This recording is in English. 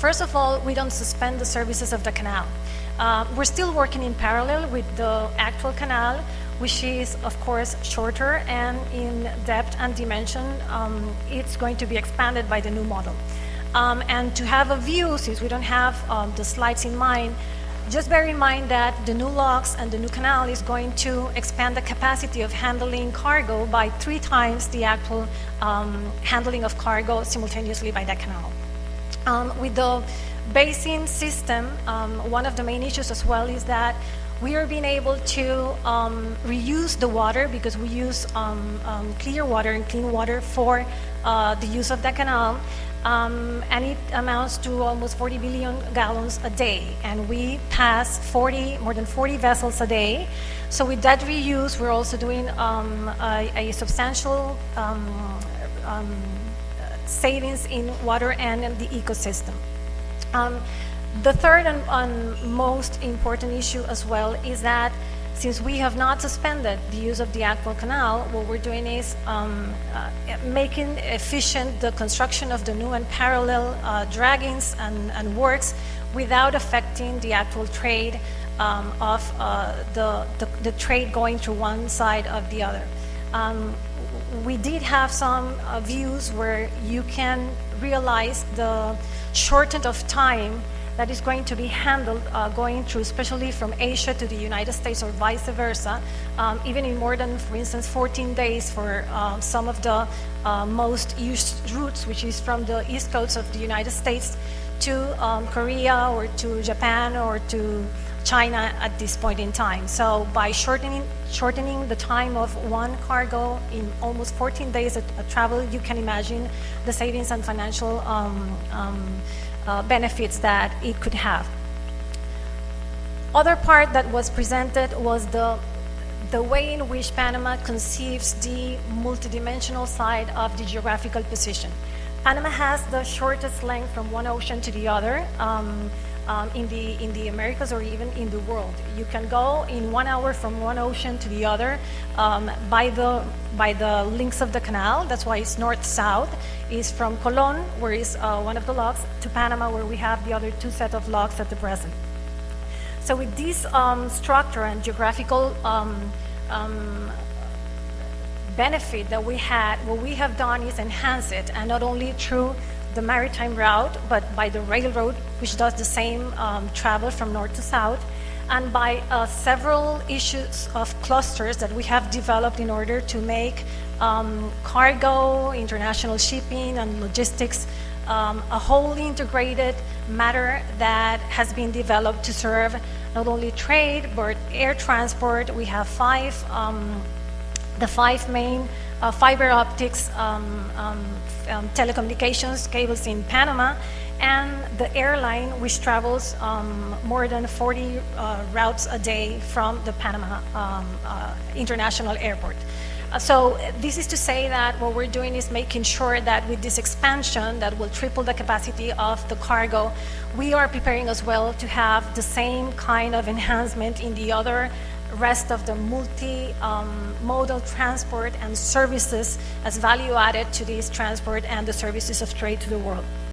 first of all, we don't suspend the services of the canal. We're still working in parallel with the actual canal, which is, of course, shorter, and in depth and dimension, it's going to be expanded by the new model. And to have a view, since we don't have the slides in mind, just bear in mind that the new locks and the new canal is going to expand the capacity of handling cargo by 3 times the actual handling of cargo simultaneously by that canal. With the basin system, one of the main issues as well is that we are being able to reuse the water, because we use clear water and clean water for the use of that canal. And it amounts to almost 40 billion gallons a day, and we pass more than 40 vessels a day. So with that reuse, we're also doing a substantial savings in water and in the ecosystem. The third and most important issue as well is that since we have not suspended the use of the actual canal, what we're doing is making efficient the construction of the new and parallel draggings and works without affecting the actual trade of the trade going through one side of the other. We did have some views where you can realize the shortened of time that is going to be handled going through, especially from Asia to the United States or vice versa, even in more than, for instance, 14 days for some of the most used routes, which is from the east coast of the United States to Korea or to Japan or to China at this point in time. So by shortening the time of one cargo in almost 14 days of travel, you can imagine the savings and financial benefits that it could have. Other part that was presented was the way in which Panama conceives the multidimensional side of the geographical position. Panama has the shortest length from one ocean to the other in the Americas or even in the world. You can go in 1 hour from one ocean to the other by the links of the canal. That's why it's north-south. Is from Colón, where is one of the locks, to Panama, where we have the other 2 set of locks at the present. So with this structure and geographical benefit that we had, what we have done is enhance it, and not only through the maritime route, but by the railroad, which does the same travel from north to south, and by several issues of clusters that we have developed in order to make cargo, international shipping, and logistics a wholly integrated matter that has been developed to serve not only trade, but air transport. We have the 5 main fiber optics telecommunications cables in Panama, and the airline, which travels more than 40 routes a day from the Panama International Airport. So this is to say that what we're doing is making sure that with this expansion that will triple the capacity of the cargo, we are preparing as well to have the same kind of enhancement in the other rest of the multi-modal transport and services as value added to this transport and the services of trade to the world.